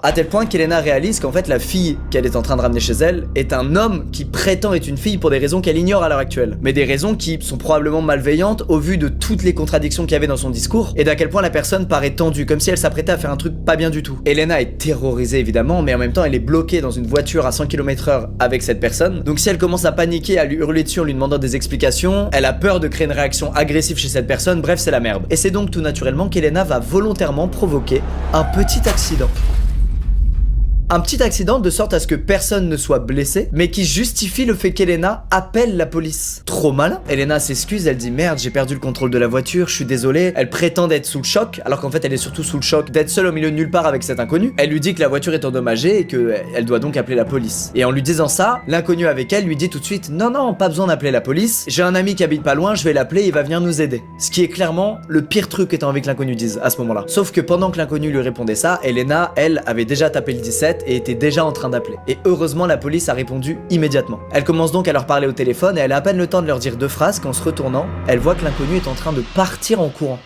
À tel point qu'Elena réalise qu'en fait la fille qu'elle est en train de ramener chez elle est un homme qui prétend être une fille pour des raisons qu'elle ignore à l'heure actuelle. Mais des raisons qui sont probablement malveillantes au vu de toutes les contradictions qu'il y avait dans son discours et d'à quel point la personne paraît tendue, comme si elle s'apprêtait à faire un truc pas bien du tout. Elena est terrorisée évidemment, mais en même temps elle est bloquée dans une voiture à 100 km/h avec cette personne. Donc si elle commence à paniquer, à lui hurler dessus en lui demandant des explications, elle a peur de créer une réaction agressive chez cette personne, bref c'est la merde. Et c'est donc tout naturellement qu'Elena va volontairement provoquer un petit accident. Un petit accident de sorte à ce que personne ne soit blessé, mais qui justifie le fait qu'Elena appelle la police. Trop malin. Elena s'excuse, elle dit merde, j'ai perdu le contrôle de la voiture, je suis désolée. Elle prétend d'être sous le choc, alors qu'en fait elle est surtout sous le choc d'être seule au milieu de nulle part avec cet inconnu. Elle lui dit que la voiture est endommagée et qu'elle doit donc appeler la police. Et en lui disant ça, l'inconnu avec elle lui dit tout de suite non, pas besoin d'appeler la police, j'ai un ami qui habite pas loin, je vais l'appeler, il va venir nous aider. Ce qui est clairement le pire truc que t'as envie que l'inconnu dise à ce moment-là. Sauf que pendant que l'inconnu lui répondait ça, Elena, elle, avait déjà tapé le 17 et était déjà en train d'appeler. Et heureusement la police a répondu immédiatement. Elle commence donc à leur parler au téléphone et elle a à peine le temps de leur dire 2 phrases qu'en se retournant, elle voit que l'inconnu est en train de partir en courant.